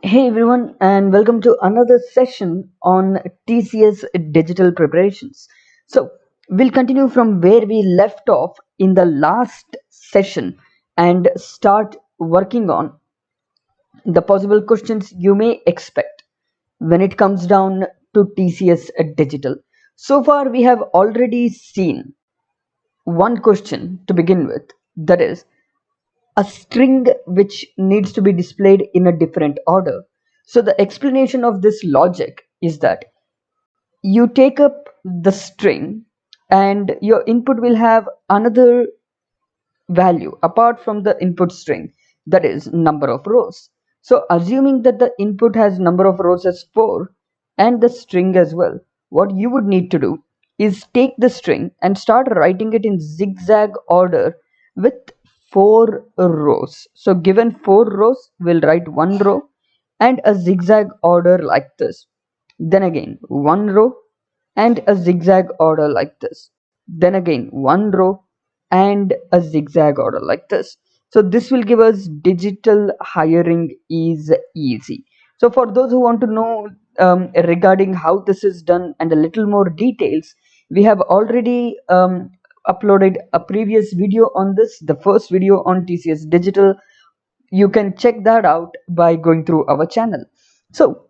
Hey everyone, and welcome to another session on TCS digital preparations. So, we'll continue from where we left off in the last session and start working on the possible questions you may expect when it comes down to TCS digital. So far, we have already seen one question to begin with, that is a string which needs to be displayed in a different order. So the explanation of this logic is that you take up the string and your input will have another value apart from the input string, that is number of rows. So assuming that the input has number of rows as 4 and the string as well, what you would need to do is take the string and start writing it in zigzag order with 4 rows. So given 4 rows, we'll write 1 row and a zigzag order like this. Then again 1 row and a zigzag order like this. Then again 1 row and a zigzag order like this. So this will give us digital hiring is easy. So for those who want to know regarding how this is done and a little more details, we have already uploaded a previous video on this, the first video on TCS digital. You can check that out by going through our channel. So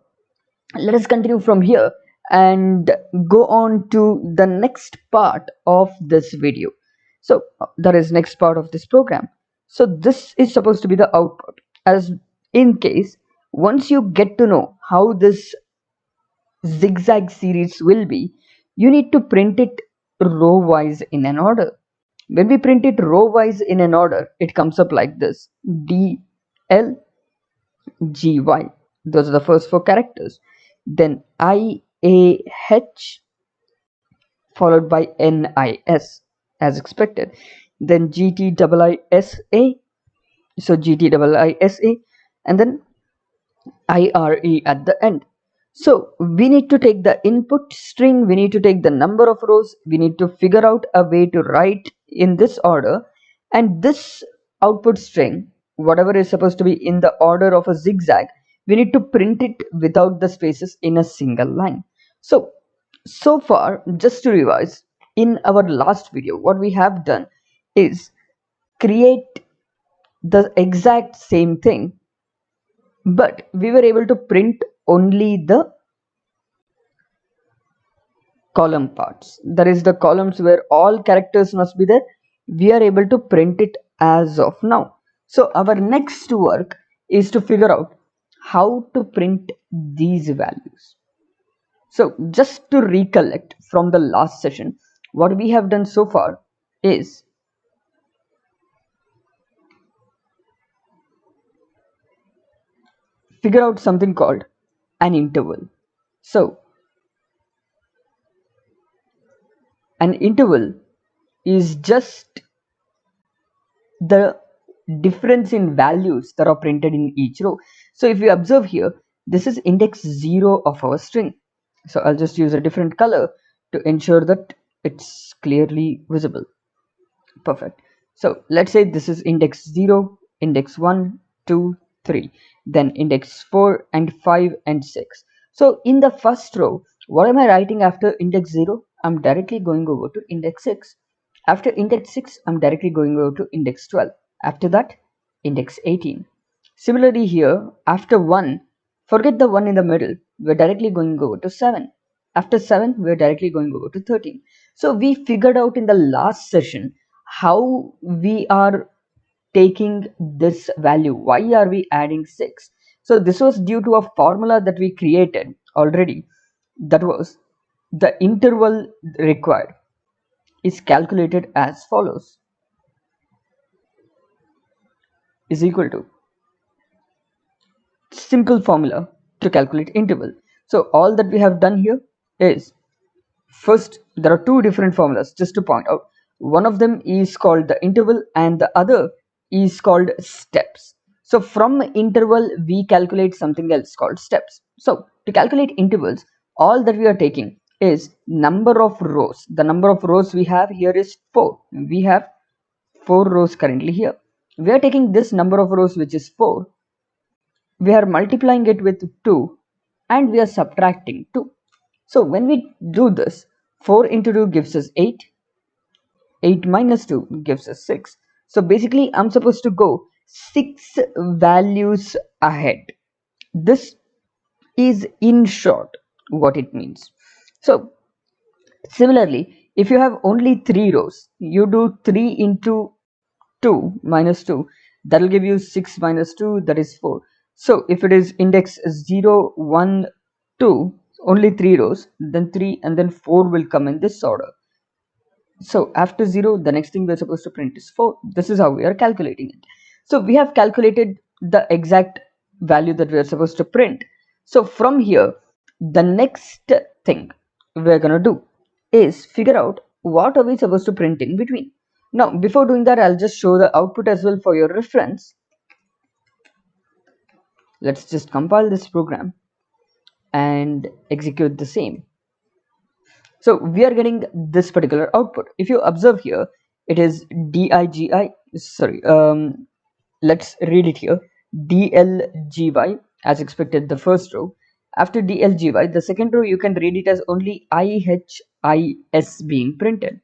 let us continue from here and go on to the next part of this video. So that is next part of this program. So this is supposed to be the output, as in case once you get to know how this zigzag series will be, you need to print it row wise in an order. When we print it row wise in an order, it comes up like this: D L G Y. Those are the first 4 characters. Then I A H followed by N I S as expected. Then G T I S A. So G T I S A, and then I R E at the end. So we need to take the input string, we need to take the number of rows, we need to figure out a way to write in this order, and this output string, whatever is supposed to be in the order of a zigzag, we need to print it without the spaces in a single line. So far, just to revise, in our last video, what we have done is create the exact same thing, but we were able to print only the column parts, that is the columns where all characters must be there. We are able to print it as of now. So our next work is to figure out how to print these values. So just to recollect from the last session, what we have done so far is figure out something called an interval. So an interval is just the difference in values that are printed in each row. So if you observe here, this is index 0 of our string. So I'll just use a different color to ensure that it's clearly visible. Perfect. So let's say this is index 0, index 1, 2, 3, then index 4 and 5 and 6. So in the first row, what am I writing after index 0? I'm directly going over to index 6. After index 6, I'm directly going over to index 12. After that, index 18. Similarly here, after 1, forget the 1 in the middle, we're directly going over to 7. After 7, we're directly going over to 13. So we figured out in the last session how we are taking this value. Why are we adding 6? So this was due to a formula that we created already. That was the interval required is calculated as follows, is equal to simple formula to calculate interval. So all that we have done here is, first there are 2 different formulas just to point out. One of them is called the interval and the other is called steps. So from interval we calculate something else called steps. So to calculate intervals, all that we are taking is number of rows. The number of rows we have here is 4. We have 4 rows currently here. We are taking this number of rows, which is 4, we are multiplying it with 2 and we are subtracting 2. So when we do this, 4 into 2 gives us 8, 8 minus 2 gives us 6. So basically I'm supposed to go 6 values ahead. This is in short what it means. So similarly, if you have only 3 rows, you do 3 into 2 minus 2, that will give you 6 minus 2, that is 4. So if it is index 0, 1, 2, only 3 rows, then 3 and then 4 will come in this order. So after 0, the next thing we're supposed to print is 4. This is how we are calculating it. So we have calculated the exact value that we are supposed to print. So from here, the next thing we're going to do is figure out what are we supposed to print in between. Now, before doing that, I'll just show the output as well for your reference. Let's just compile this program and execute the same. So we are getting this particular output. If you observe here, it is DIGI, sorry, let's read it here, DLGY as expected, the first row. After DLGY, the second row, you can read it as only IHIS being printed.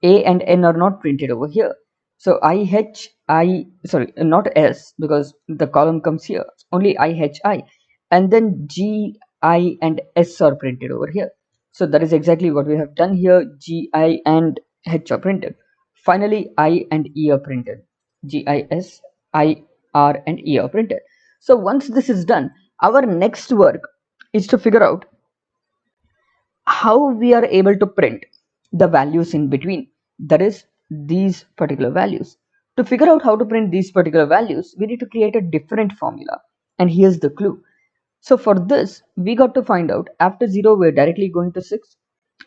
A and N are not printed over here. So sorry, not S, because the column comes here, only IHI. And then G, I and S are printed over here. So that is exactly what we have done here. G, I and H are printed. Finally, I and E are printed. G, I, S, I, R and E are printed. So once this is done, our next work is to figure out how we are able to print the values in between, that is these particular values. To figure out how to print these particular values, we need to create a different formula, and here's the clue. So for this, we got to find out after 0 we're directly going to 6,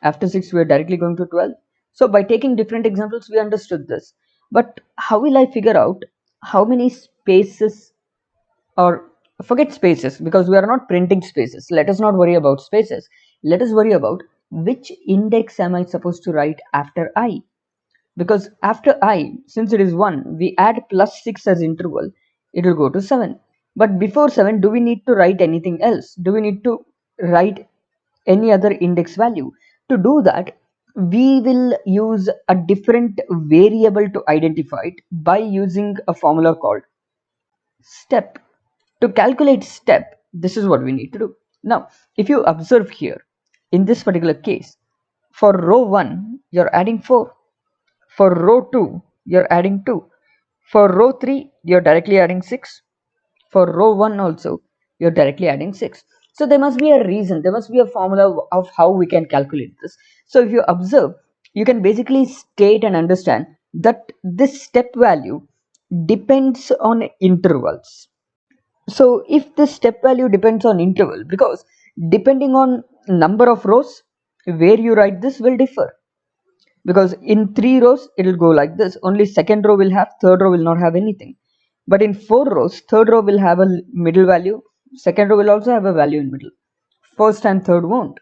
after 6 we're directly going to 12. So by taking different examples we understood this, but how will I figure out how many spaces, or forget spaces because we are not printing spaces, let us not worry about spaces, let us worry about which index am I supposed to write after I, because after I, since it is 1, we add plus 6 as interval, it will go to 7. But before 7, do we need to write anything else? Do we need to write any other index value? To do that, we will use a different variable to identify it by using a formula called step. To calculate step, this is what we need to do. Now, if you observe here, in this particular case, for row 1, you're adding 4. For row 2, you're adding 2. For row 3, you're directly adding 6. For row 1 also, you're directly adding 6. So there must be a reason, there must be a formula of how we can calculate this. So if you observe, you can basically state and understand that this step value depends on intervals. So if this step value depends on interval, because depending on number of rows, where you write this will differ. Because in 3 rows, it will go like this. Only second row will have, third row will not have anything. But in 4 rows, third row will have a middle value, second row will also have a value in middle. First and third won't.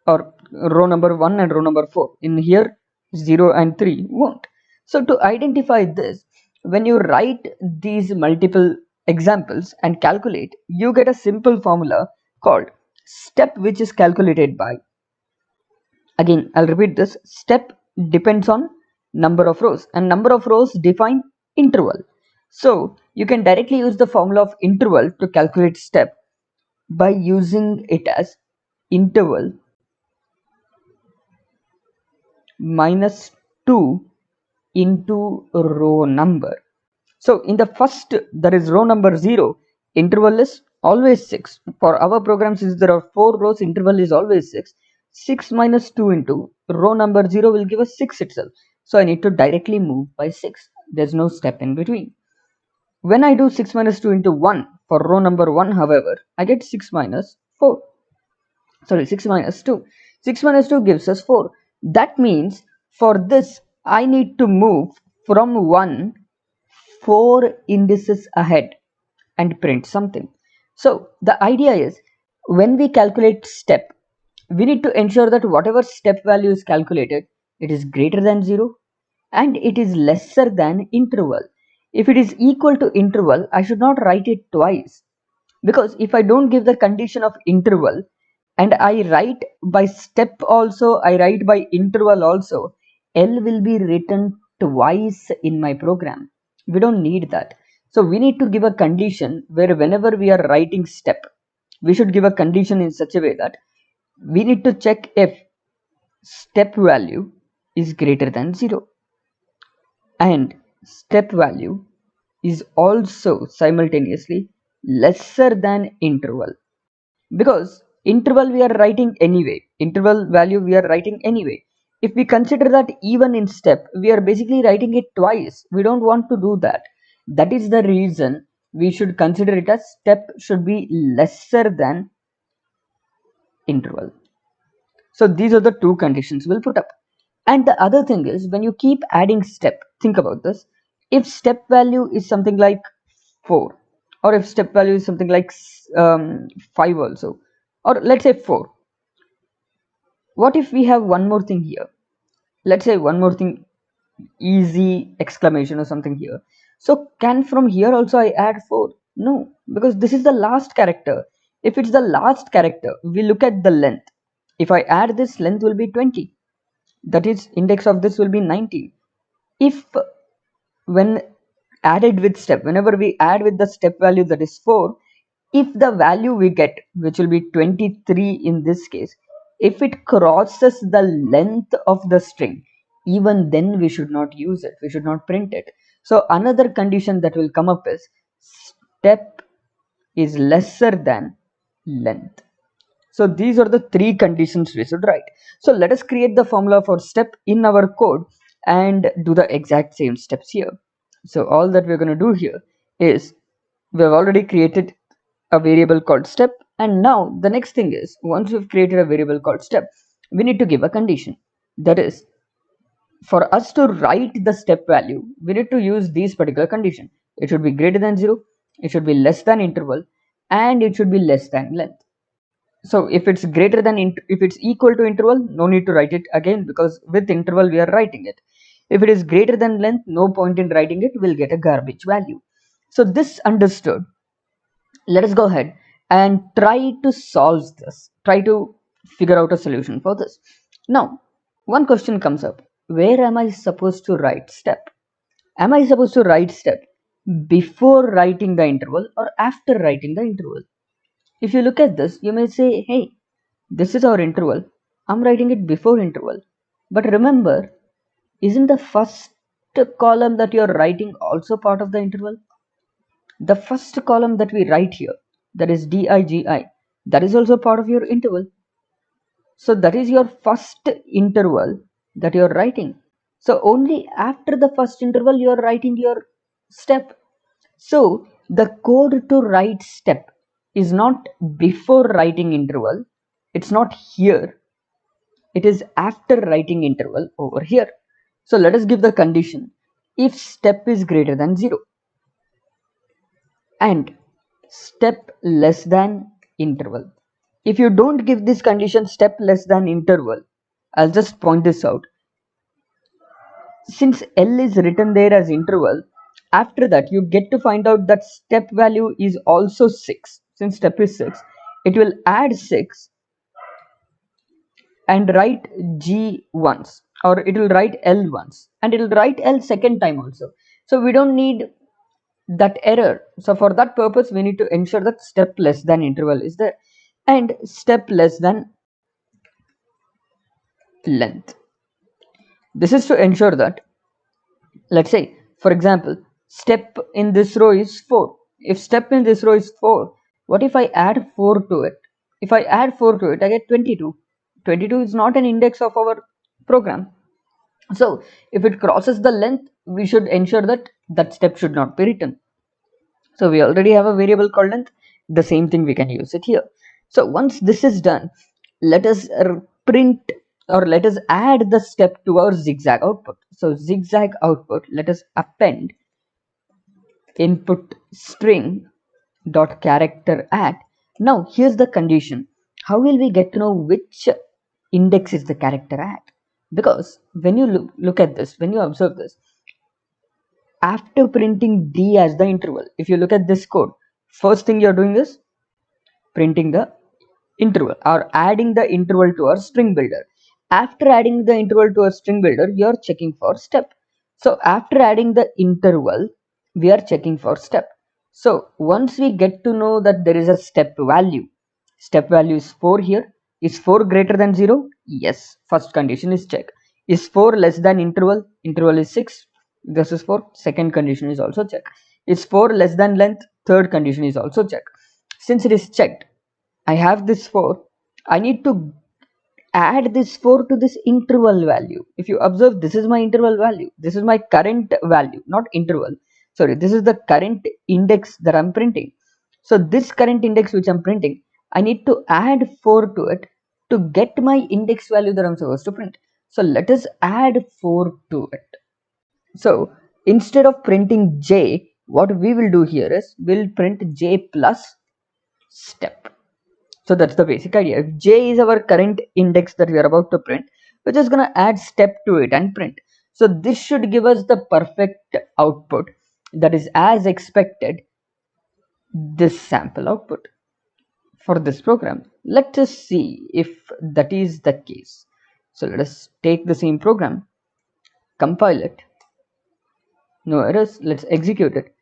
Or row number 1 and row number 4. In here, 0 and 3 won't. So to identify this, when you write these multiple examples and calculate, you get a simple formula called step, which is calculated by, again I'll repeat this, step depends on number of rows and number of rows define interval. So you can directly use the formula of interval to calculate step by using it as interval minus 2 into row number. So in the first, there is row number 0, interval is always 6. For our program, since there are 4 rows, interval is always 6. 6 minus 2 into row number 0 will give us 6 itself. So I need to directly move by 6. There's no step in between. When I do 6 minus 2 into 1 for row number 1, however, I get 6 minus 4. Sorry, 6 minus 2. 6 minus 2 gives us 4. That means for this, I need to move from 1 4 indices ahead and print something. So the idea is, when we calculate step, we need to ensure that whatever step value is calculated, it is greater than 0 and it is lesser than interval. If it is equal to interval, I should not write it twice. because if I don't give the condition of interval and I write by step also, I write by interval also, L will be written twice in my program. We don't need that. So we need to give a condition where whenever we are writing step, we should give a condition in such a way that we need to check if step value is greater than 0 and step value is also simultaneously lesser than interval, because interval we are writing anyway, interval value we are writing anyway. If we consider that even in step, we are basically writing it twice. We don't want to do that. That is the reason we should consider it as step should be lesser than interval. So these are the two conditions we'll put up. And the other thing is, when you keep adding step, think about this. If step value is something like 4, or if step value is something like 5 also, or let's say 4, what if we have one more thing here? Let's say one more thing, easy exclamation or something here. So can from here also I add 4? No, because this is the last character. If it's the last character, we look at the length. If I add this, length will be 20. That is, index of this will be 90. If when added with step, whenever we add with the step value, that is 4, if the value we get, which will be 23 in this case, if it crosses the length of the string, even then we should not use it, we should not print it. So another condition that will come up is step is lesser than length. So these are the three conditions we should write. So let us create the formula for step in our code and do the exact same steps here. So all that we're going to do here is, we have already created a variable called step, and now the next thing is, once we've created a variable called step, we need to give a condition. That is, for us to write the step value, we need to use these particular condition. It should be greater than 0, it should be less than interval, and it should be less than length. So if it's greater than, if it's equal to interval, no need to write it again, because with interval we are writing it. If it is greater than length, no point in writing it, we'll get a garbage value. So this understood, let us go ahead and try to solve this, try to figure out a solution for this. Now one question comes up, where am I supposed to write step? Am I supposed to write step before writing the interval or after writing the interval? If you look at this, you may say, hey, this is our interval, I'm writing it before interval. But remember, isn't the first column that you're writing also part of the interval? The first column that we write here, that is DIGI, that is also part of your interval. So that is your first interval that you're writing. So only after the first interval you're writing your step. So the code to write step is not before writing interval, it's not here, it is after writing interval over here. So let us give the condition, if step is greater than 0 and step less than interval. If you don't give this condition, step less than interval, I'll just point this out. Since L is written there as interval, after that you get to find out that step value is also 6. Since step is 6, it will add 6 and write G once, or it will write L once, and it will write L second time also. So we don't need that error. So for that purpose, we need to ensure that step less than interval is there and step less than length. This is to ensure that, let's say for example, step in this row is 4. If step in this row is 4, what if I add 4 to it? If I add 4 to it, I get 22. 22 is not an index of our program. So if it crosses the length, we should ensure that that step should not be written. So we already have a variable called length, the same thing we can use it here. So once this is done, let us print, or let us add the step to our zigzag output. So zigzag output, let us append input string dot character at. Now here's the condition. How will we get to know which index is the character at? Because when you look at this, when you observe this, after printing D as the interval, if you look at this code, first thing you're doing is printing the interval or adding the interval to our string builder. After adding the interval to our string builder, you are checking for step. So after adding the interval, we are checking for step. So once we get to know that there is a step value is 4 here. Is 4 greater than 0? Yes. First condition is check. Is 4 less than interval? Interval is 6. This is 4. Second condition is also check. Is 4 less than length? Third condition is also check. Since it is checked, I have this 4. I need to add this 4 to this interval value. If you observe, this is my interval value. This is my current value, not interval. Sorry, this is the current index that I'm printing. So this current index which I'm printing, I need to add 4 to it to get my index value that I'm supposed to print. So let us add 4 to it. So instead of printing j, what we will do here is we'll print j plus step. So that's the basic idea. If j is our current index that we are about to print, we're just going to add step to it and print. So this should give us the perfect output that is as expected, this sample output for this program. Let us see if that is the case. So let us take the same program, compile it. No errors. Let's execute it.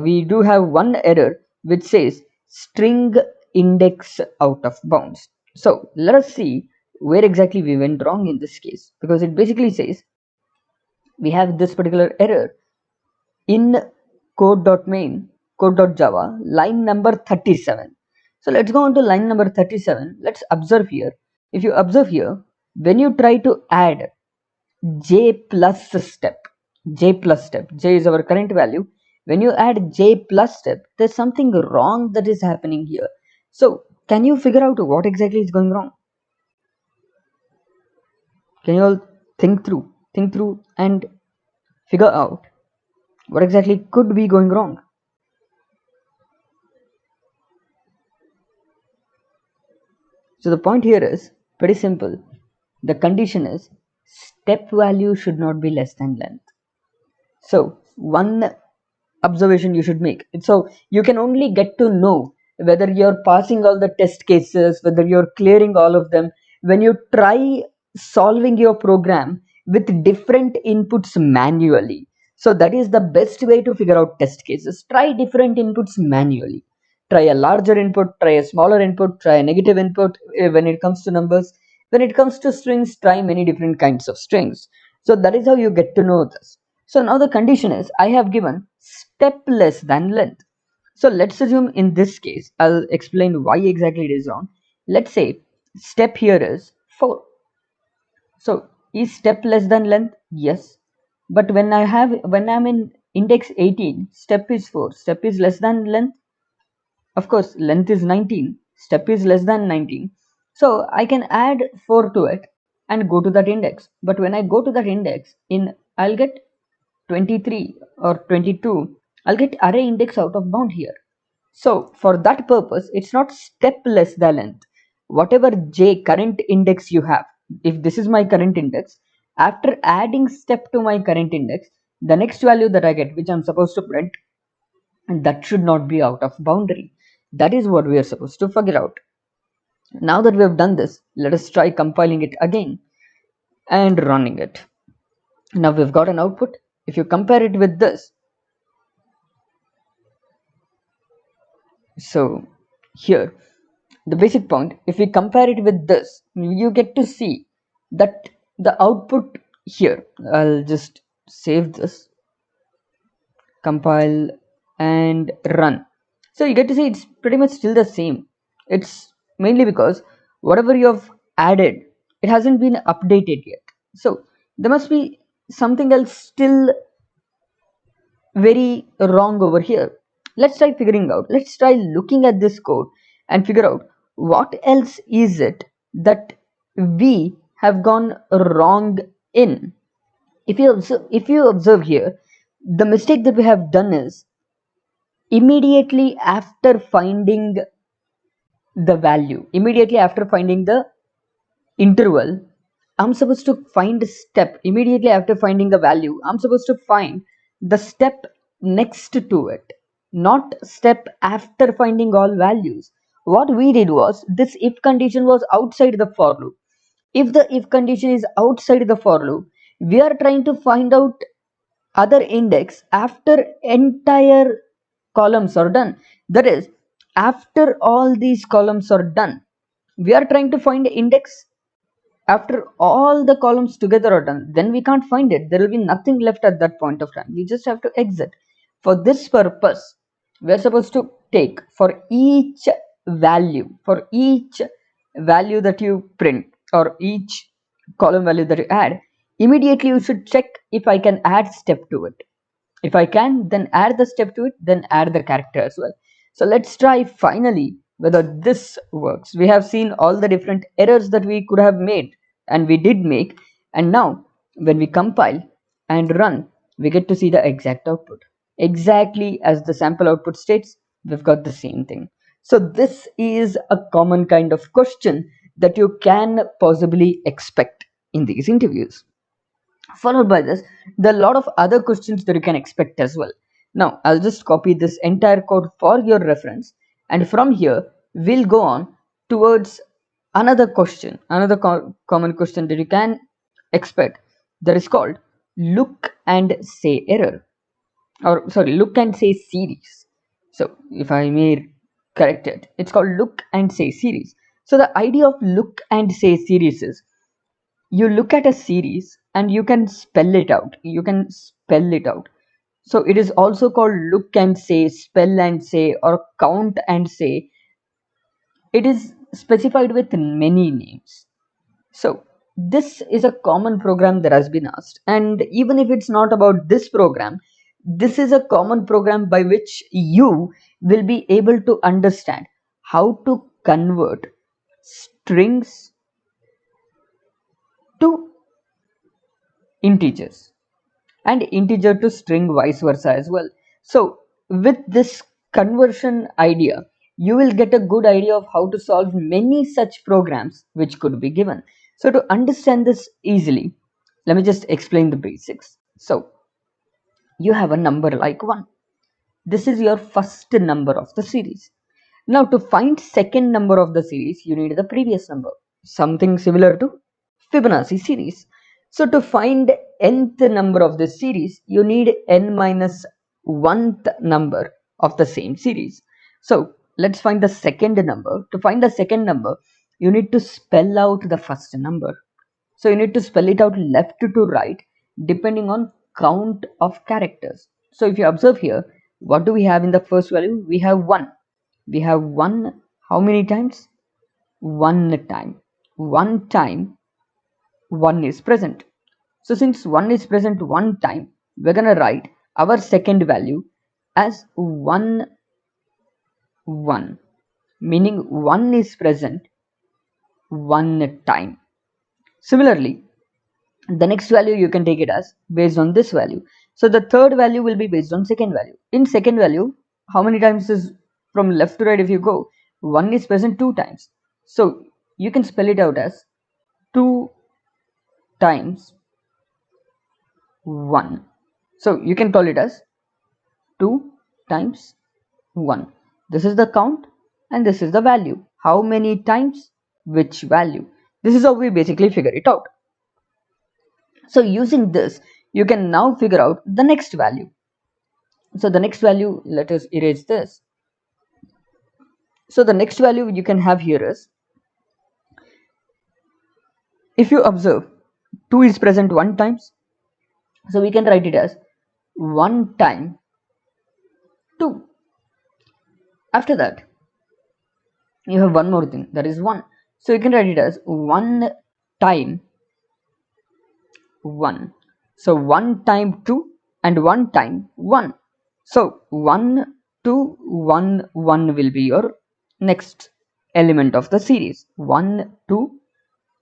We do have one error which says string index out of bounds. So let us see where exactly we went wrong in this case, because it basically says we have this particular error in code.main, code.java, line number 37. So let's go on to line number 37. Let's observe here. If you observe here, when you try to add j plus step, j is our current value. When you add j plus step, there's something wrong that is happening here. So can you figure out what exactly is going wrong? Can you all think through and figure out what exactly could be going wrong? So the point here is pretty simple. The condition is step value should not be less than length. So one observation you should make. So you can only get to know whether you're passing all the test cases, whether you're clearing all of them, when you try solving your program with different inputs manually. So that is the best way to figure out test cases. Try different inputs manually. Try a larger input, try a smaller input, try a negative input when it comes to numbers. When it comes to strings, try many different kinds of strings. So that is how you get to know this. So now the condition is I have given step less than length. So let's assume in this case, I'll explain why exactly it is wrong. Let's say step here is 4. So is step less than length? Yes. But when I'm in index 18, step is 4. Step is less than length. Of course, length is 19. Step is less than 19. So I can add 4 to it and go to that index. But when I go to that index, I'll get 23 or 22. I'll get array index out of bound here. So for that purpose, it's not step less than length. Whatever j current index you have, if this is my current index, after adding step to my current index, the next value that I get, which I'm supposed to print, and that should not be out of boundary. That is what we are supposed to figure out. Now that we have done this, let us try compiling it again and running it. Now we've got an output. If you compare it with this, so here the basic point, if we compare it with this, you get to see that the output here, I'll just save this, compile and run. So you get to see it's pretty much still the same. It's mainly because whatever you have added, it hasn't been updated yet. So there must be something else still very wrong over here. Let's try figuring out. Let's try looking at this code and figure out what else is it that we have gone wrong in. If you observe here, the mistake that we have done is immediately after finding the value, immediately after finding the interval, I'm supposed to find a step. Immediately after finding the value, I'm supposed to find the step next to it, not step after finding all values. what we did was, this if condition was outside the for loop. If the if condition is outside the for loop, we are trying to find out other index after entire columns are done. That is, after all these columns are done, we are trying to find index after all the columns together are done. Then we can't find it. There will be nothing left at that point of time. We just have to exit. For this purpose, we are supposed to take for each value that you print, or each column value that you add, immediately you should check if I can add step to it. If I can, then add the step to it, then add the character as well. So let's try finally whether this works. We have seen all the different errors that we could have made, and we did make, and now when we compile and run, we get to see the exact output. Exactly as the sample output states, we've got the same thing. So this is a common kind of question that you can possibly expect in these interviews. Followed by this, there are a lot of other questions that you can expect as well. Now I'll just copy this entire code for your reference, and from here we'll go on towards another question, another common question that you can expect, that is called look and say error, or sorry, look and say series. So if I may correct it, it's called look and say series. So the idea of look and say series is, you look at a series and you can spell it out. So it is also called look and say, spell and say, or count and say. It is specified with many names. So this is a common program that has been asked, and even if it's not about this program, this is a common program by which you will be able to understand how to convert strings to integers, and integer to string, vice versa as well. So with this conversion idea, you will get a good idea of how to solve many such programs which could be given. So to understand this easily, let me just explain the basics. So you have a number like 1. This is your first number of the series. Now to find second number of the series, you need the previous number, something similar to Fibonacci series. So to find nth number of this series, you need n minus 1th number of the same series. So let's find the second number. To find the second number, you need to spell out the first number. So you need to spell it out left to right depending on count of characters. So if you observe here, what do we have in the first value? We have 1. We have 1 how many times? 1 time. 1 time 1 is present. So since 1 is present 1 time, we're gonna write our second value as 1 1, meaning 1 is present 1 time. Similarly, the next value you can take it as based on this value. So the third value will be based on second value. In second value, how many times is from left to right? If you go, 1 is present 2 times. So you can spell it out as 2 times 1. So you can call it as 2 times 1. This is the count and this is the value. How many times which value? This is how we basically figure it out. So using this, you can now figure out the next value. So the next value, let us erase this. So the next value you can have here is, if you observe, 2 is present 1 times. So we can write it as 1 time 2. After that, you have one more thing, that is 1. So you can write it as 1 time 1. So 1 time 2 and 1 time 1. So 1, 2, 1, 1 will be your next element of the series. 1, 2,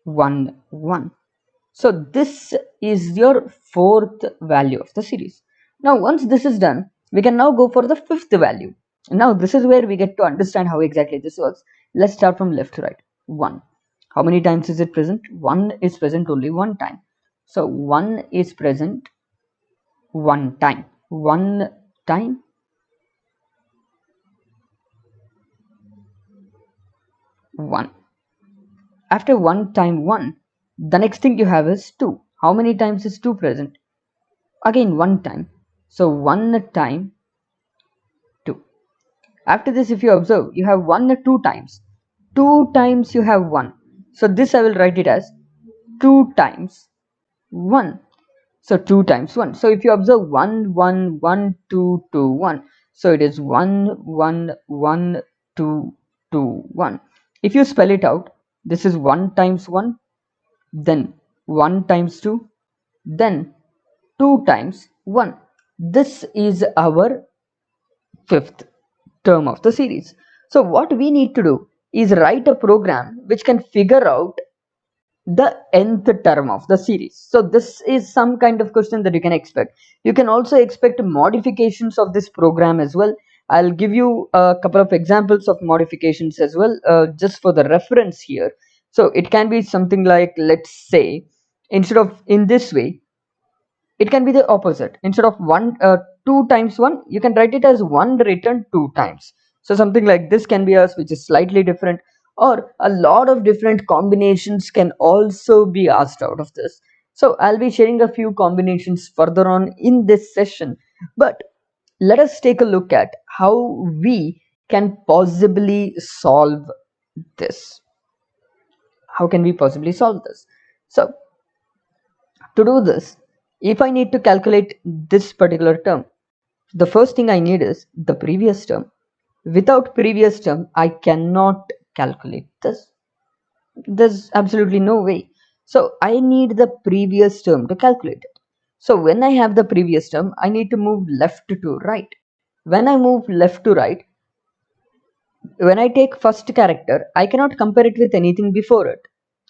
1, 1. So this is your fourth value of the series. Now once this is done, we can now go for the fifth value. Now this is where we get to understand how exactly this works. Let's start from left to right. 1. How many times is it present? 1 is present only 1 time. So 1 is present 1 time. 1 time 1. After 1 time 1, the next thing you have is 2. How many times is 2 present? Again 1 time. So 1 time 2. After this, if you observe, you have 1 2 times. 2 times you have 1. So this I will write it as 2 times 1. So 2 times 1. So if you observe 1, 1, 1, 2, 2, 1. So it is 1, 1, 1, 2, 2, 1. If you spell it out, this is 1 times 1, then 1 times 2, then 2 times 1. This is our fifth term of the series. So what we need to do is write a program which can figure out the nth term of the series. So this is some kind of question that you can expect. You can also expect modifications of this program as well. I'll give you a couple of examples of modifications as well, just for the reference here. So it can be something like, let's say, instead of in this way, it can be the opposite. Instead of 2 times 1, you can write it as 1 written 2 times. So something like this can be us, which is slightly different, or a lot of different combinations can also be asked out of this. So I'll be sharing a few combinations further on in this session, but let us take a look at how we can possibly solve this. How can we possibly solve this? So to do this, if I need to calculate this particular term, the first thing I need is the previous term. Without previous term, I cannot calculate this. There's absolutely no way. So I need the previous term to calculate it. So when I have the previous term, I need to move left to right. When I move left to right, when I take first character, I cannot compare it with anything before it,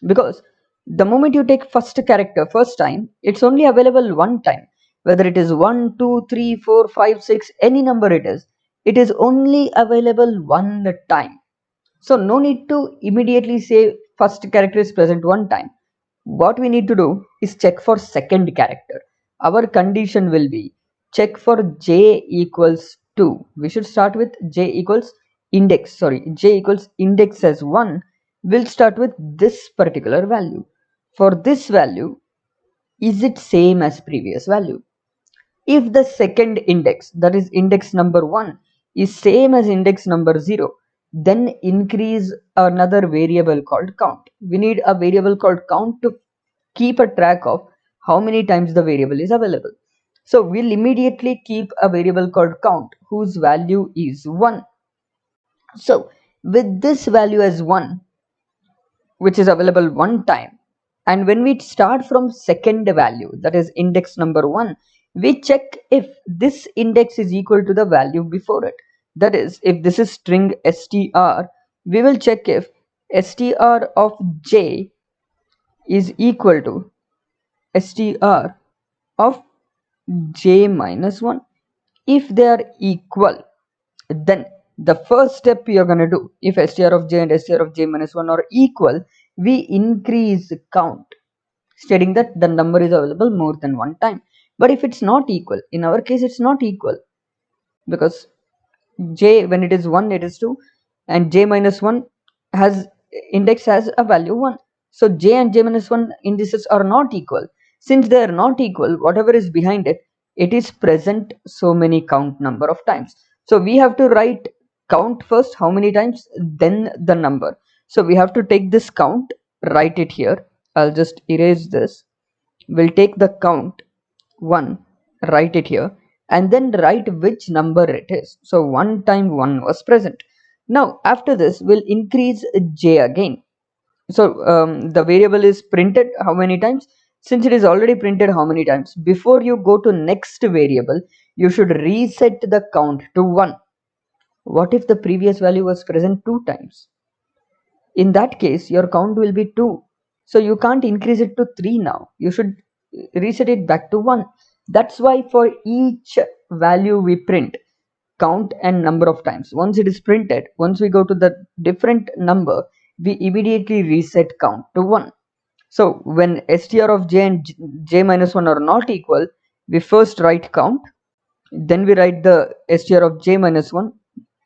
because the moment you take first character first time, it's only available one time. Whether it is 1, 2, 3, 4, 5, 6, any number it is only available one time. So no need to immediately say first character is present one time. What we need to do is check for second character. Our condition will be check for j equals 2. We should start with j equals j equals index as 1. We'll start with this particular value. For this value, is it same as previous value? If the second index, that is index number 1, is same as index number 0, then increase another variable called count. We need a variable called count to keep a track of how many times the variable is available. So we'll immediately keep a variable called count whose value is 1. So with this value as 1, which is available one time, and when we start from second value, that is index number 1, we check if this index is equal to the value before it. That is, if this is string str, we will check if str of j is equal to str of j minus 1. If they are equal, then the first step you're going to do, if str of j and str of j minus 1 are equal, we increase count, stating that the number is available more than one time. But if it's not equal, in our case it's not equal, because j, when it is 1, it is 2, and j minus 1 has index has a value 1. So j and j minus 1 indices are not equal. Since they are not equal, whatever is behind it, it is present so many count number of times. So we have to write count first, how many times, then the number. So we have to take this count, write it here. I'll just erase this. We'll take the count 1, write it here, and then write which number it is. So 1 time 1 was present. Now after this, we'll increase j again. So the variable is printed how many times? Since it is already printed how many times, before you go to next variable, you should reset the count to 1. What if the previous value was present 2 times? In that case, your count will be 2. So you can't increase it to 3 now. You should reset it back to 1. That's why for each value we print count and number of times. Once it is printed, once we go to the different number, we immediately reset count to 1. So when str of j and j minus 1 are not equal, we first write count, then we write the str of j minus 1,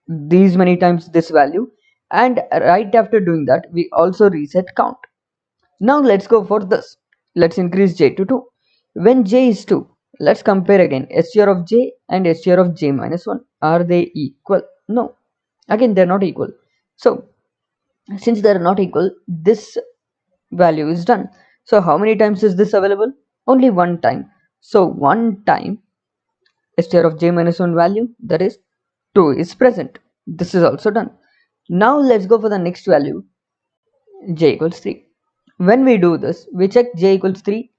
these many times this value, and right after doing that we also reset count. Now let's go for this. Let's increase j to 2. When j is 2, let's compare again str of j and str of j minus 1. Are they equal? No, again they're not equal. So since they're not equal, this value is done. So how many times is this available? Only one time. So one time str of j minus 1 value, that is 2, is present. This is also done. Now let's go for the next value, j equals 3. When we do this, we check j equals 3.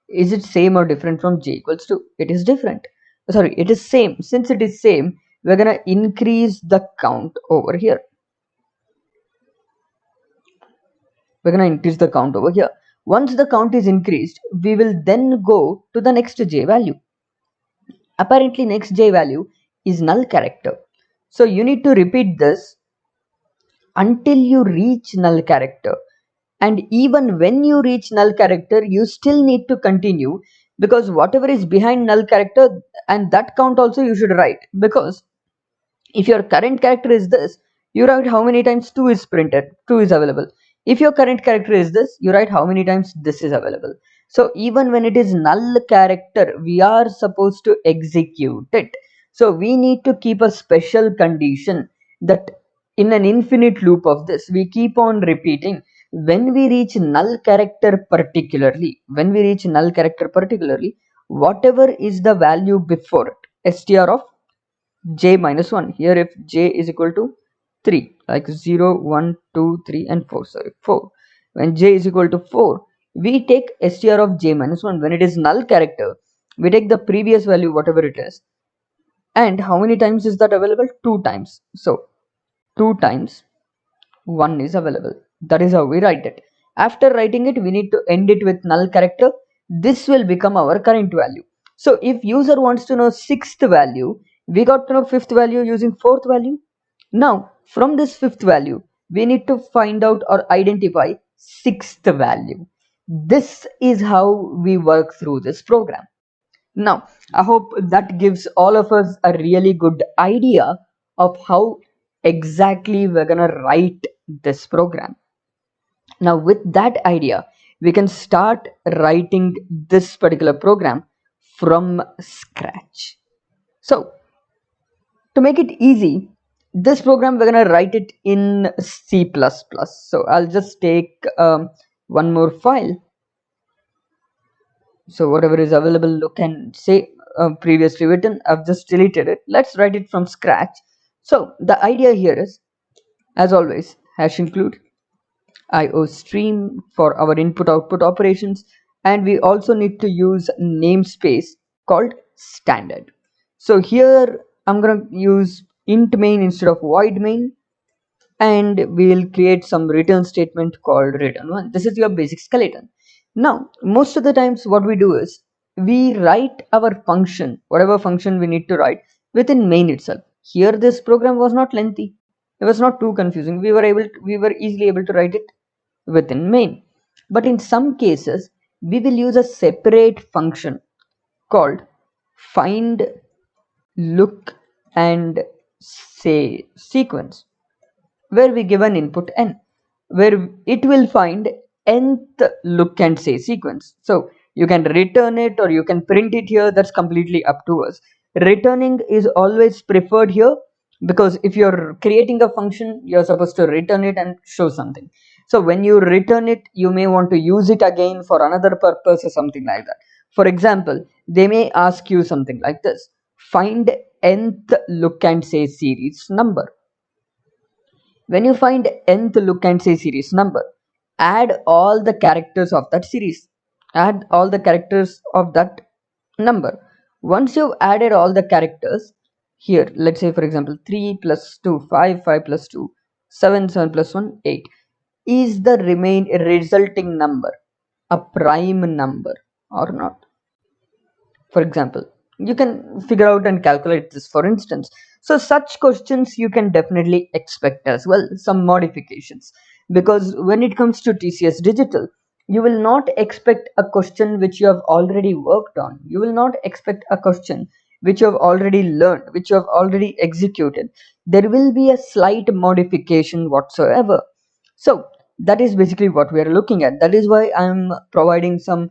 Is it same or different from j equals 2? It is different. Sorry, it is same. Since it is same, we're gonna increase the count over here. We're gonna increase the count over here. Once the count is increased, we will then go to the next j value. Apparently next j value is null character. So you need to repeat this until you reach null character. And even when you reach null character, you still need to continue, because whatever is behind null character, and that count also you should write, because if your current character is this, you write how many times 2 is printed, 2 is available. If your current character is this, you write how many times this is available. So even when it is null character, we are supposed to execute it. So we need to keep a special condition that in an infinite loop of this, we keep on repeating. When we reach null character particularly, whatever is the value before it, str of j minus 1, here if j is equal to 3, like 0, 1, 2, 3 and 4, sorry 4, when j is equal to 4, we take str of j minus 1. When it is null character, we take the previous value whatever it is, and how many times is that available? 2 times. So 2 times 1 is available. That is how we write it. After writing it, we need to end it with null character. This will become our current value. So if user wants to know 6th value, we got to know 5th value using 4th value. Now from this 5th value, we need to find out or identify 6th value. This is how we work through this program. Now, I hope that gives all of us a really good idea of how exactly we're gonna write this program. Now, with that idea, we can start writing this particular program from scratch. So, to make it easy, this program we're gonna write it in C++. So, I'll just take one more file. So whatever is available, look and say previously written, I've just deleted it. Let's write it from scratch. So the idea here is, as always, hash include IO stream for our input output operations, and we also need to use namespace called standard. So here I'm gonna use int main instead of void main, and we'll create some return statement called return1. This is your basic skeleton. Now most of the times what we do is we write our function, whatever function we need to write, within main itself. Here this program was not lengthy, it was not too confusing. We were easily able to write it within main. But in some cases we will use a separate function called find look and say sequence, where we give an input n, where it will find nth look and say sequence. So you can return it or you can print it here, that's completely up to us. Returning is always preferred here, because if you're creating a function, you're supposed to return it and show something. So when you return it, you may want to use it again for another purpose or something like that. For example, they may ask you something like this: find nth look and say series number. When you find nth look and say series number, add all the characters of that series. Add all the characters of that number. Once you've added all the characters, here, let's say for example, 3 plus 2, 5, 5 plus 2, 7, 7 plus 1, 8. Is the resulting number a prime number or not? For example, you can figure out and calculate this, for instance. So such questions you can definitely expect as well, some modifications, because when it comes to TCS digital, you will not expect a question which you have already worked on. You will not expect a question which you have already learned, which you have already executed, there will be a slight modification whatsoever. So that is basically what we are looking at. That is why I'm providing some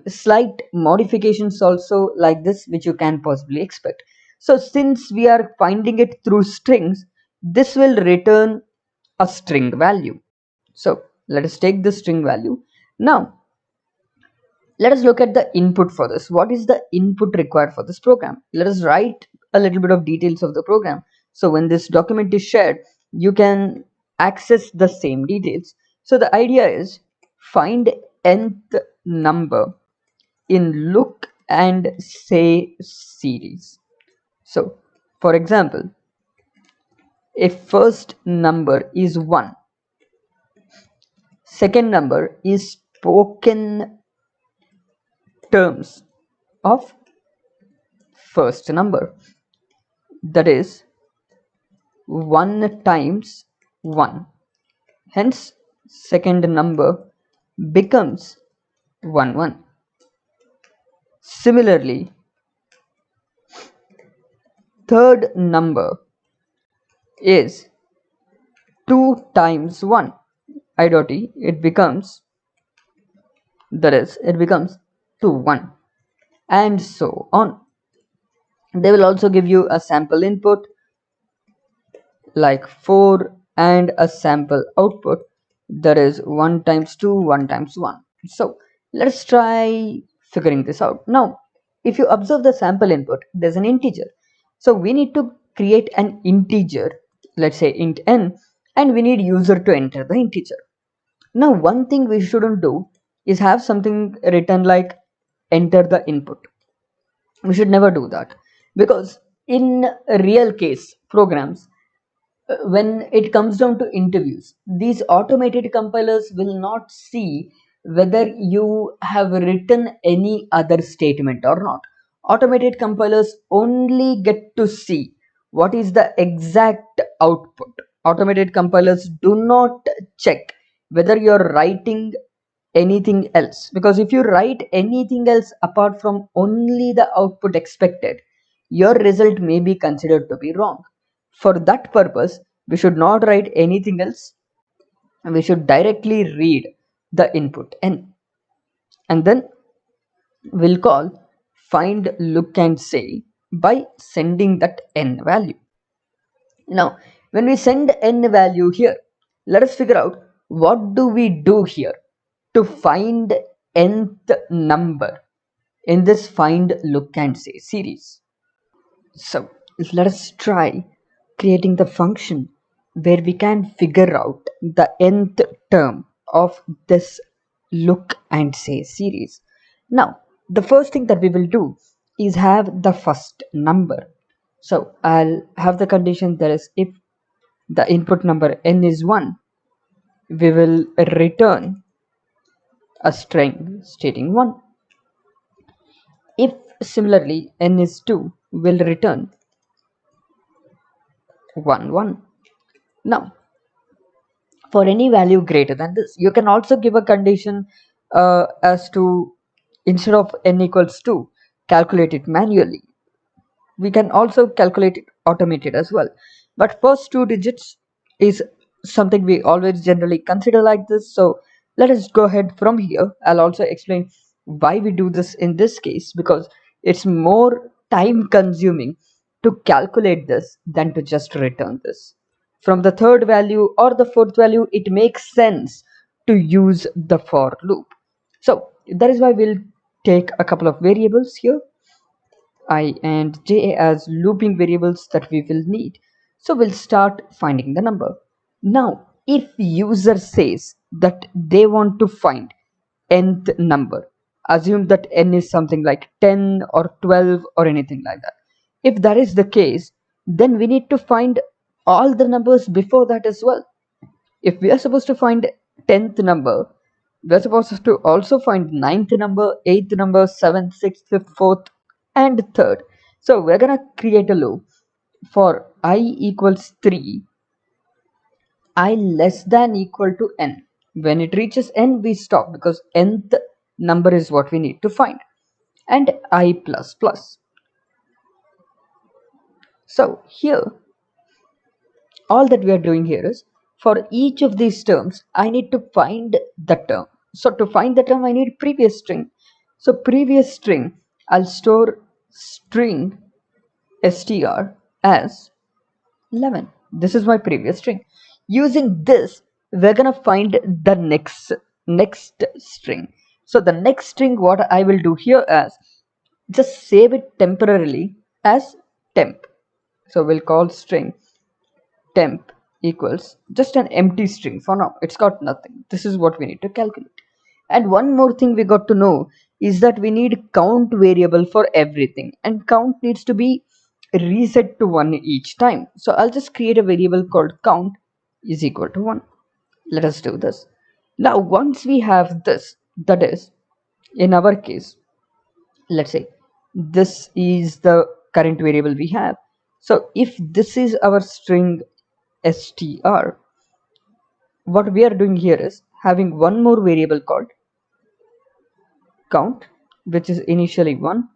slight modifications also like this, which you can possibly expect. So since we are finding it through strings, this will return a string value. So let us take the string value. Now let us look at the input for this. What is the input required for this program? Let us write a little bit of details of the program. So when this document is shared, you can access the same details. So the idea is find nth number in look and say series. So for example, if first number is 1, second number is spoken terms of first number, that is 1 times 1, hence second number becomes 1 1. Similarly, third number is 2 times 1, I dot e, it becomes, that is it becomes 2 1, and so on. They will also give you a sample input like 4 and a sample output, that is 1 times 2 1 times 1. So let's try figuring this out. Now if you observe the sample input, there's an integer, so we need to create an integer, let's say int n, and we need user to enter the integer. Now one thing we shouldn't do is have something written like enter the input. We should never do that, because in real case programs, when it comes down to interviews, these automated compilers will not see whether you have written any other statement or not. Automated compilers only get to see what is the exact output. Automated compilers do not check whether you're writing anything else, because if you write anything else apart from only the output expected, your result may be considered to be wrong. For that purpose, we should not write anything else, and we should directly read the input n, and then we'll call find look and say by sending that n value. Now when we send n value here, let us figure out what do we do here to find nth number in this find look and say series. So let us try creating the function where we can figure out the nth term of this look and say series. Now the first thing that we will do is have the first number. So I'll have the condition, that is if the input number n is 1, we will return a string stating 1. If similarly n is 2, we'll return 1 1. Now for any value greater than this, you can also give a condition as to, instead of n equals 2, calculate it manually. We can also calculate it automated as well, but first 2 digits is something we always generally consider like this. So let us go ahead from here. I'll also explain why we do this in this case, because it's more time consuming to calculate this than to just return this. From the third value or the fourth value, it makes sense to use the for loop. So that is why we'll take a couple of variables here, I and j as looping variables that we will need. So we'll start finding the number. Now if user says that they want to find nth number, assume that n is something like 10 or 12 or anything like that. If that is the case, then we need to find all the numbers before that as well. If we are supposed to find 10th number, we're supposed to also find 9th number, 8th number, 7th, 6th, 5th, 4th, and 3rd. So we're gonna create a loop for I equals 3, I less than equal to n. When it reaches n, we stop, because nth number is what we need to find, and I plus plus. So here, all that we are doing here is, for each of these terms, I need to find the term. So to find the term, I need previous string. So previous string, I'll store string str as 11. This is my previous string. Using this, we're gonna find the next string. So the next string, what I will do here is just save it temporarily as temp. So we'll call string temp equals just an empty string for now. It's got nothing. This is what we need to calculate. And one more thing we got to know is that we need count variable for everything, and count needs to be reset to 1 each time. So I'll just create a variable called count is equal to 1. Let us do this. Now once we have this, that is, in our case, let's say this is the current variable we have. So if this is our string str, what we are doing here is having one more variable called count, which is initially 1,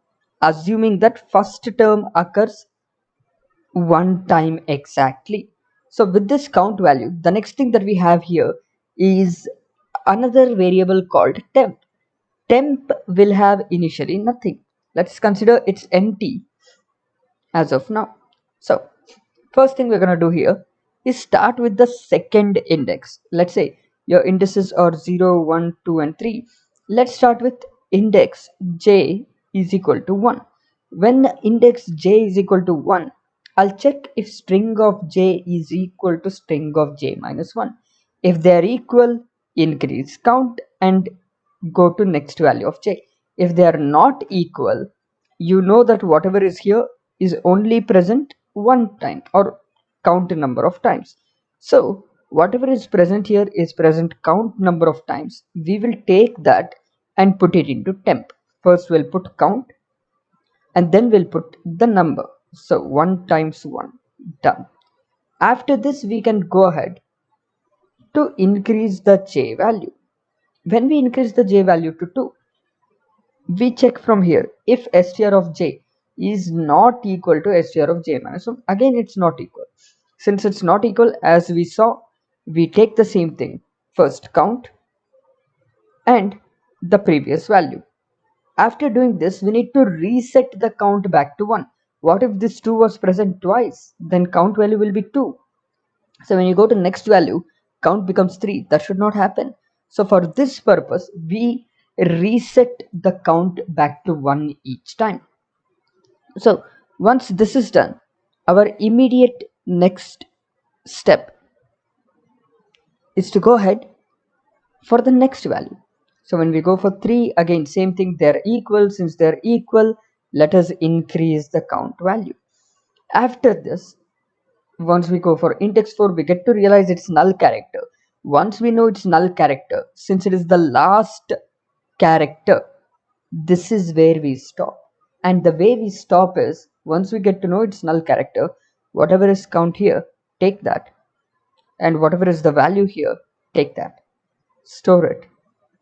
assuming that first term occurs one time exactly. So with this count value, the next thing that we have here is another variable called temp. Temp will have initially nothing. Let's consider it's empty as of now. So first thing we're going to do here is start with the second index. Let's say your indices are 0, 1, 2 and 3. Let's start with index j is equal to 1. When index j is equal to 1, I'll check if string of j is equal to string of j minus 1. If they are equal, increase count and go to next value of j. If they are not equal, you know that whatever is here is only present one time or count number of times. So whatever is present here is present count number of times. We will take that and put it into temp. First we'll put count and then we'll put the number. So 1 times 1, done. After this we can go ahead to increase the j value. When we increase the j value to 2, we check from here if str of j is not equal to str of j minus 1. Again, it's not equal. Since it's not equal, as we saw, we take the same thing. First count and the previous value. After doing this, we need to reset the count back to 1. What if this 2 was present twice? Then count value will be 2. So when you go to next value, count becomes 3. That should not happen. So for this purpose, we reset the count back to 1 each time. So once this is done, our immediate next step is to go ahead for the next value. So when we go for 3, again same thing, they're equal. Since they're equal, let us increase the count value. After this, once we go for index 4, we get to realize it's null character. Once we know it's null character, since it is the last character, this is where we stop. And the way we stop is, once we get to know it's null character, whatever is count here, take that, and whatever is the value here, take that, store it.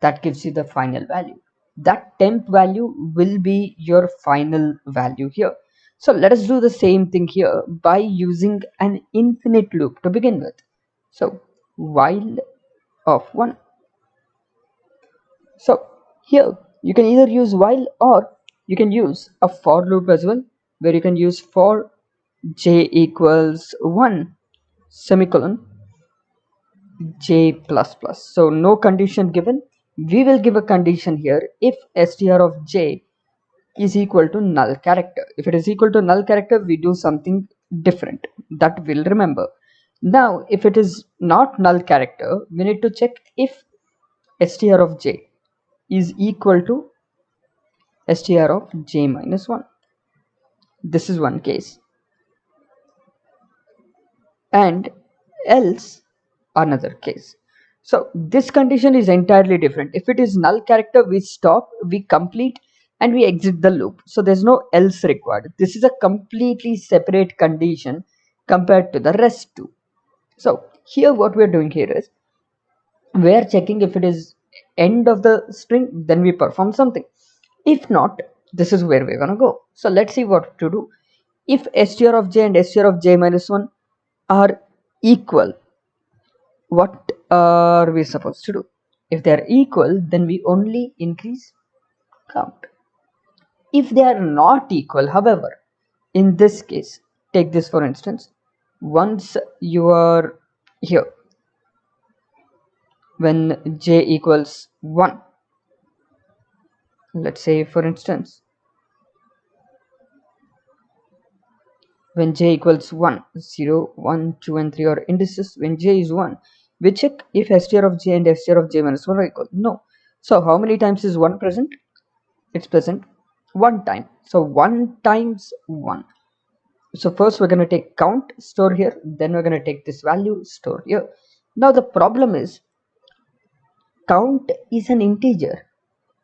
That gives you the final value. That temp value will be your final value here. So let us do the same thing here by using an infinite loop to begin with. So while of 1. So here you can either use while or you can use a for loop as well, where you can use for j equals 1 semicolon j plus plus. So no condition given. We will give a condition here if str of j is equal to null character. If it is equal to null character, we do something different. That we'll remember. Now if it is not null character, we need to check if str of j is equal to str of j minus 1. This is one case. And else another case. So this condition is entirely different. If it is null character, we stop, we complete and we exit the loop. So there's no else required. This is a completely separate condition compared to the rest two. So here what we're doing here is we're checking if it is end of the string, then we perform something. If not, this is where we're gonna go. So let's see what to do. if str of j and str of j minus 1 are equal, what are we supposed to do? If they are equal, then we only increase count. If they are not equal, however, in this case, take this for instance, once you are here, when j equals 1, let's say for instance, when j equals 1, 0, 1, 2 and 3 are indices. When j is 1, we check if str of j and str of j minus 1 are equal. No. So how many times is 1 present? It's present 1 time. So 1 times 1. So first we're going to take count, store here, then we're going to take this value, store here. Now the problem is, count is an integer.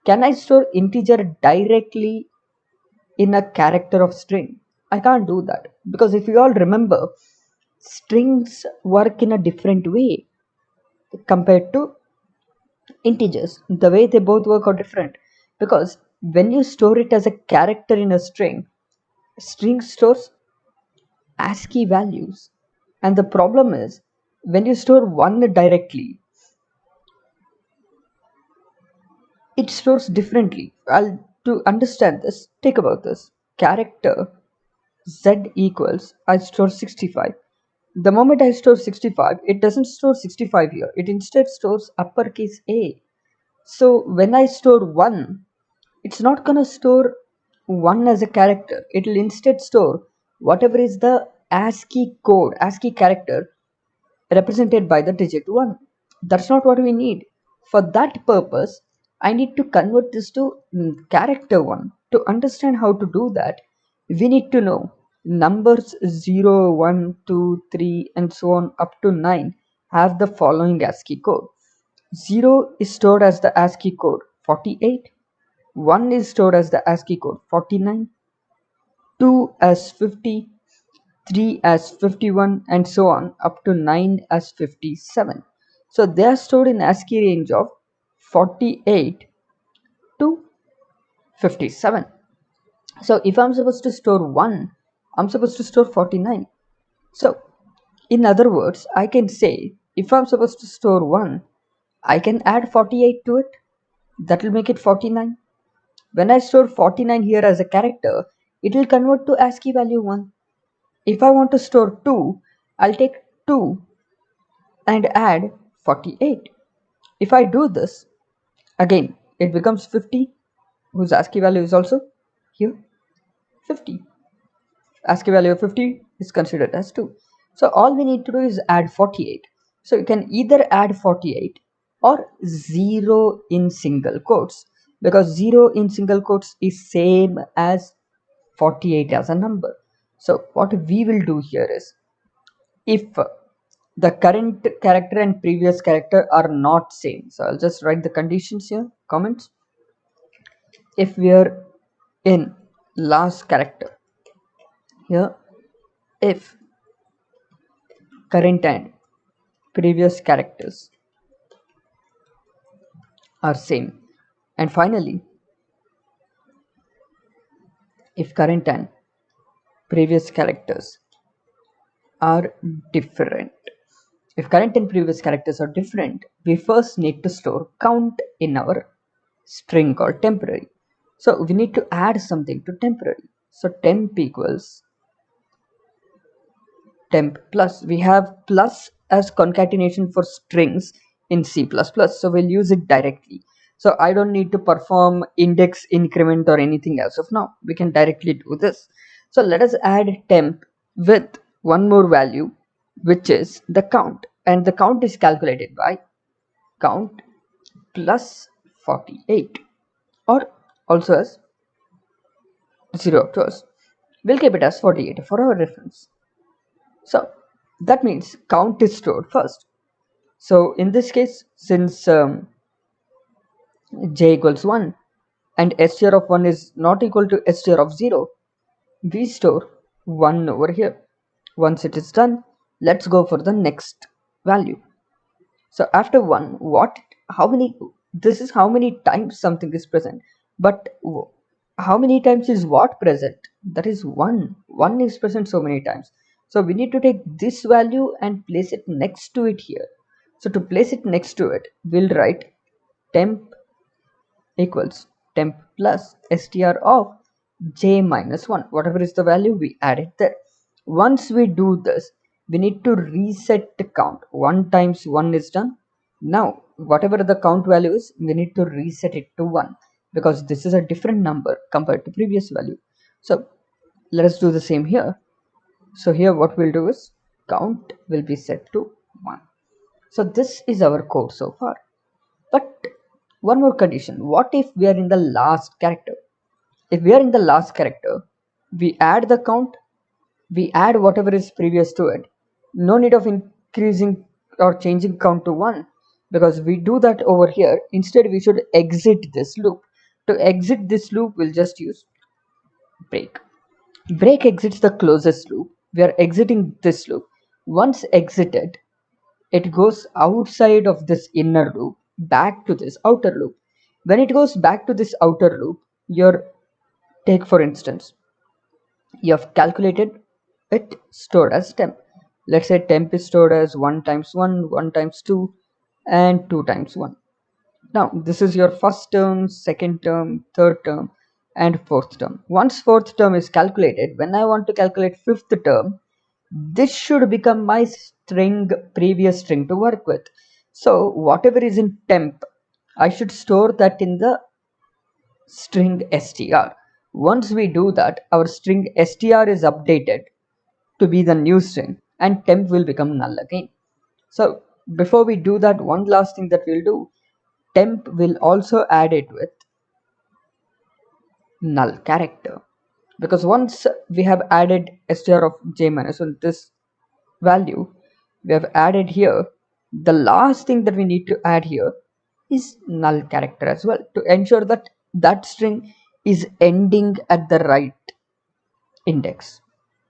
Can I store integer directly in a character of string? I can't do that, because if you all remember, strings work in a different way compared to integers. The way they both work are different, because when you store it as a character in a string stores ASCII values, and the problem is, when you store 1 directly, it stores differently. To understand this, think about this. Character z equals, I store 65. The moment I store 65, it doesn't store 65 here. It instead stores uppercase A. So when I store 1, it's not going to store 1 as a character. It will instead store whatever is the ASCII code, ASCII character represented by the digit 1. That's not what we need. For that purpose, I need to convert this to character 1. To understand how to do that, we need to know numbers 0, 1, 2, 3 and so on up to 9 have the following ASCII code. 0 is stored as the ASCII code 48, 1 is stored as the ASCII code 49, 2 as 50, 3 as 51 and so on up to 9 as 57. So they are stored in ASCII range of 48 to 57. So if I'm supposed to store 1, I'm supposed to store 49. So in other words, I can say, if I'm supposed to store 1, I can add 48 to it. That will make it 49. When I store 49 here as a character, it will convert to ASCII value 1. If I want to store 2, I'll take 2 and add 48. If I do this, again, it becomes 50, whose ASCII value is also here 50. ASCII value of 50 is considered as 2. So all we need to do is add 48. So you can either add 48 or 0 in single quotes, because 0 in single quotes is same as 48 as a number. So what we will do here is, if the current character and previous character are not same, so I'll just write the conditions here, comments. If we are in last character here, if current and previous characters are same, and finally if current and previous characters are different. If current and previous characters are different, we first need to store count in our string called temporary. So we need to add something to temporary. So temp equals temp plus. We have plus as concatenation for strings in C++, so we'll use it directly. So I don't need to perform index increment or anything else of now. We can directly do this. So let us add temp with one more value, which is the count, and the count is calculated by count plus 48, or also as 0 up to us. We'll keep it as 48 for our reference. So that means count is stored first. So in this case, since j equals 1 and str of 1 is not equal to str of 0, we store 1 over here. Once it is done, let's go for the next value. So after 1, this is how many times something is present. But how many times is what present? That is 1. 1 is present so many times. So we need to take this value and place it next to it here. So to place it next to it, we'll write temp equals temp plus str of j minus 1. Whatever is the value, we add it there. Once we do this, we need to reset the count. 1 times 1 is done. Now, whatever the count value is, we need to reset it to 1 because this is a different number compared to previous value. So let us do the same here. So here what we'll do is count will be set to 1. So this is our code so far. But one more condition. What if we are in the last character? If we are in the last character, we add the count, we add whatever is previous to it. No need of increasing or changing count to 1 because we do that over here. Instead, we should exit this loop. To exit this loop, we'll just use break. Break exits the closest loop. We are exiting this loop. Once exited, it goes outside of this inner loop back to this outer loop. When it goes back to this outer loop, take for instance, you have calculated it stored as temp. Let's say temp is stored as 1 times 1, 1 times 2, and 2 times 1. Now this is your first term, second term, third term, and fourth term. Once fourth term is calculated, when I want to calculate fifth term, this should become my string, previous string to work with. So whatever is in temp, I should store that in the string str. Once we do that, our string str is updated to be the new string and temp will become null again. So before we do that, one last thing that we'll do, temp will also add it with null character, because once we have added str of j minus 1, this value we have added here, the last thing that we need to add here is null character as well to ensure that that string is ending at the right index.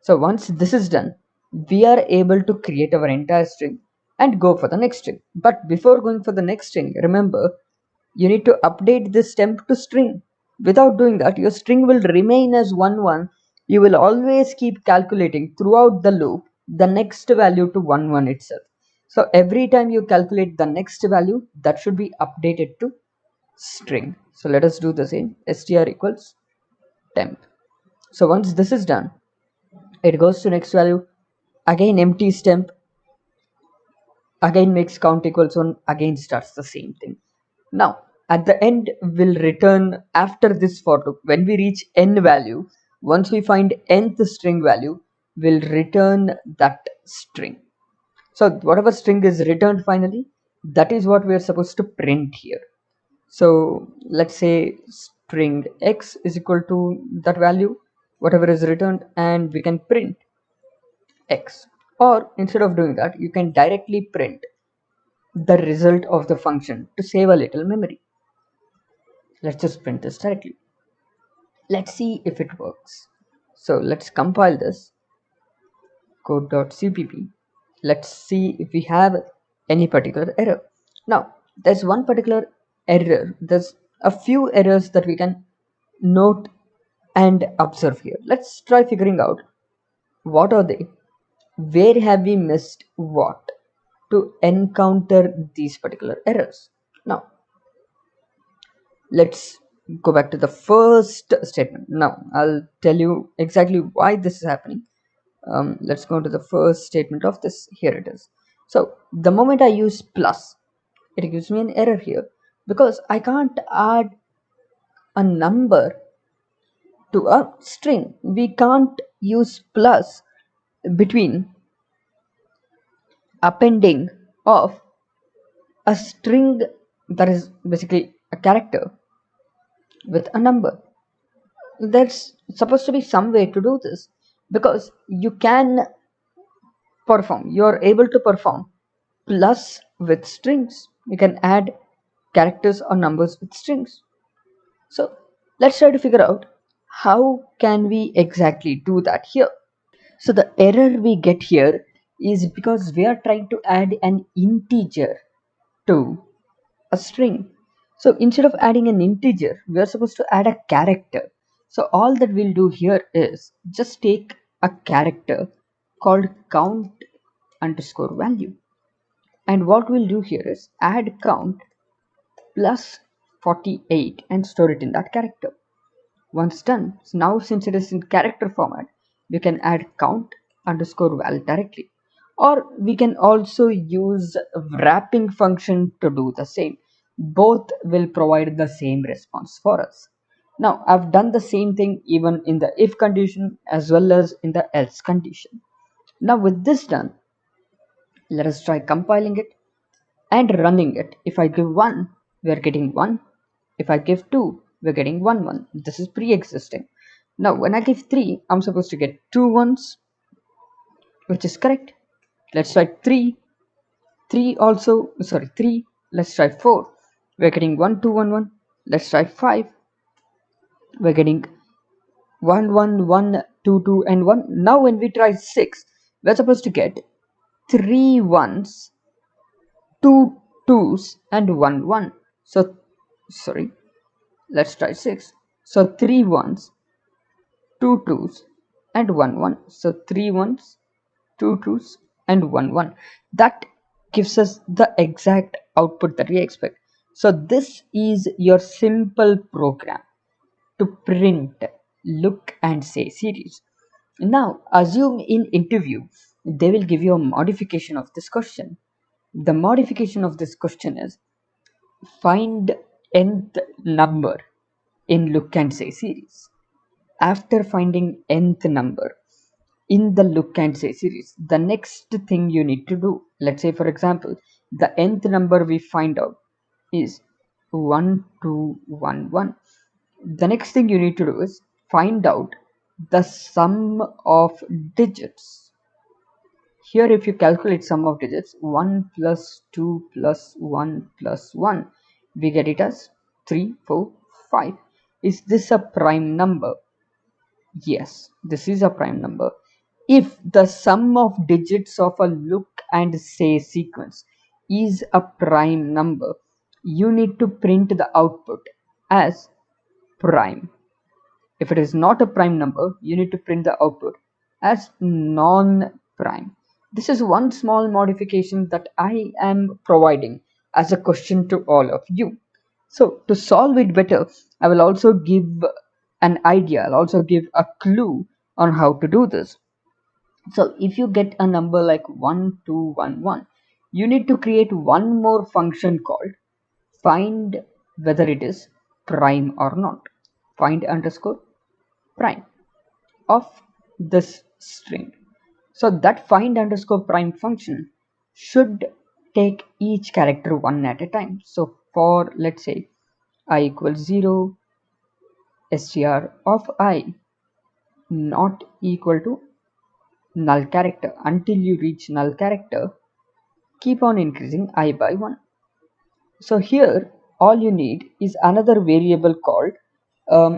So once this is done, we are able to create our entire string and go for the next string. But before going for the next string, remember, you need to update this temp to string. Without doing that, your string will remain as 1 1. You will always keep calculating throughout the loop the next value to 1 1 itself. So every time you calculate the next value, that should be updated to string. So let us do the same. Str equals temp. So once this is done, it goes to next value, again empty temp, again makes count equals 1, again starts the same thing. Now at the end we'll return, after this for loop, when we reach n value, once we find nth string value, we'll return that string. So whatever string is returned finally, that is what we are supposed to print here. So let's say string x is equal to that value, whatever is returned, and we can print x. Or instead of doing that, you can directly print the result of the function to save a little memory. Let's just print this directly. Let's see if it works. So let's compile this code.cpp. Let's see if we have any particular error. Now there's one particular error. There's a few errors that we can note and observe here. Let's try figuring out what are they, where have we missed what to encounter these particular errors. Now let's go back to the first statement. Now I'll tell you exactly why this is happening. Let's go to the first statement of this. Here it is. So the moment I use plus, it gives me an error here because I can't add a number to a string. We can't use plus between appending of a string that is basically a character with a number. There's supposed to be some way to do this because you're able to perform plus with strings. You can add characters or numbers with strings. So let's try to figure out how can we exactly do that here. So the error we get here is because we are trying to add an integer to a string. So instead of adding an integer, we are supposed to add a character. So all that we'll do here is just take a character called count underscore value, and what we'll do here is add count plus 48 and store it in that character. Once done, so now since it is in character format, we can add count underscore val directly, or we can also use wrapping function to do the same. Both will provide the same response for us. Now I've done the same thing even in the if condition as well as in the else condition. Now with this done, let us try compiling it and running it. If I give 1, we are getting 1. If I give 2, we're getting 1 1. This is pre-existing. Now when I give 3, I'm supposed to get 2 ones, which is correct. Let's try 3. 3 also, sorry, 3. Let's try 4. We're getting 1 2 1 1. Let's try 5. We're getting 1 1 1 2 2 and 1. Now when we try 6, we're supposed to get 3 ones, 2 twos and 1 1. So sorry, let's try 6. So 3 ones, 2 twos and 1 1. So 3 ones, 2 twos and 1 1. That gives us the exact output that we expect. So this is your simple program to print look and say series. Now assume in interview they will give you a modification of this question. The modification of this question is find nth number in look and say series. After finding nth number in the look and say series, the next thing you need to do, let's say for example, the nth number we find out is 1211. The next thing you need to do is find out the sum of digits. Here if you calculate sum of digits, 1 plus 2 plus 1 plus 1, we get it as 3 4 5. Is this a prime number? Yes, this is a prime number. If the sum of digits of a look and say sequence is a prime number, you need to print the output as prime. If it is not a prime number, you need to print the output as non-prime. This is one small modification that I am providing as a question to all of you. So to solve it better, I will also give an idea. I'll also give a clue on how to do this. So if you get a number like 1211, you need to create one more function called find whether it is prime or not. Find underscore prime of this string. So that find underscore prime function should take each character one at a time. So for let's say I equals 0, str of I not equal to null character. Until you reach null character, keep on increasing I by 1. So here all you need is another variable called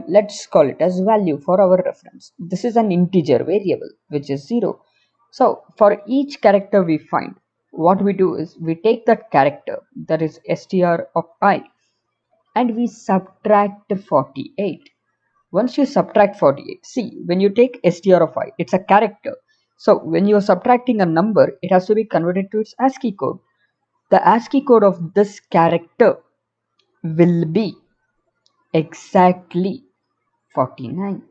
let's call it as value for our reference. This is an integer variable which is 0. So for each character we find, what we do is we take that character, that is str of I, and we subtract 48. Once you subtract 48, see, when you take str of I, it's a character. So when you are subtracting a number, it has to be converted to its ASCII code. The ASCII code of this character will be exactly 49,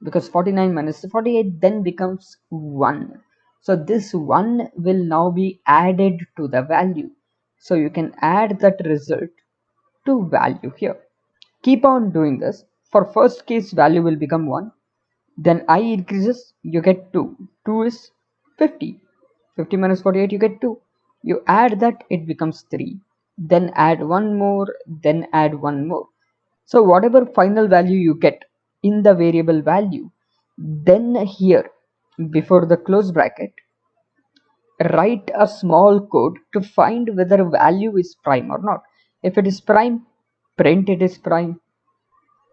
because 49 minus 48 then becomes 1. So this 1 will now be added to the value. So you can add that result to value here. Keep on doing this. For first case, value will become 1. Then I increases, you get 2. 2 is 50. 50 minus 48, you get 2. You add that, it becomes 3. Then add one more, then add one more. So whatever final value you get in the variable value, then here before the close bracket, write a small code to find whether value is prime or not. If it is prime, print it is prime.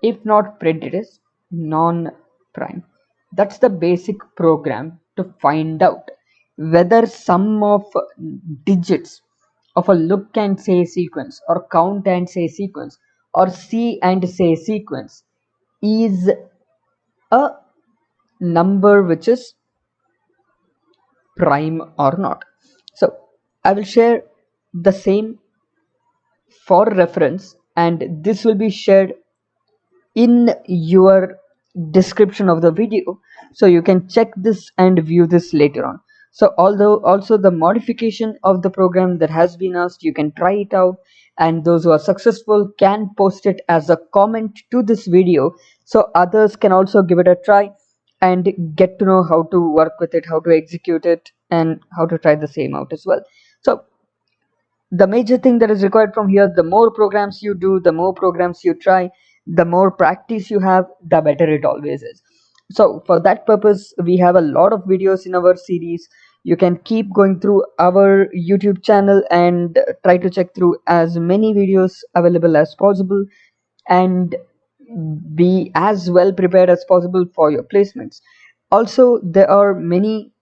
If not, print it is non-prime. That's the basic program to find out whether sum of digits of a look and say sequence or count and say sequence or see and say sequence is a number which is prime or not. So I will share the same for reference, and this will be shared in your description of the video, so you can check this and view this later on. So although also the modification of the program that has been asked, you can try it out, and those who are successful can post it as a comment to this video, so others can also give it a try and get to know how to work with it, how to execute it, and how to try the same out as well. So the major thing that is required from here, the more programs you do, the more programs you try, the more practice you have, the better it always is. So for that purpose, we have a lot of videos in our series. You can keep going through our YouTube channel and try to check through as many videos available as possible, and be as well prepared as possible for your placements. Also, there are many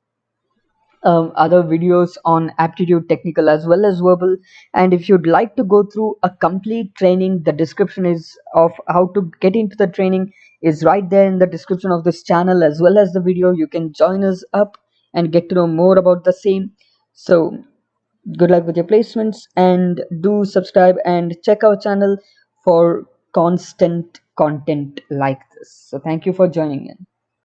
other videos on aptitude technical as well as verbal, and if you'd like to go through a complete training, the description is of how to get into the training is right there in the description of this channel as well as the video. You can join us up and get to know more about the same. So good luck with your placements, and do subscribe and check our channel for constant content like this. So thank you for joining in.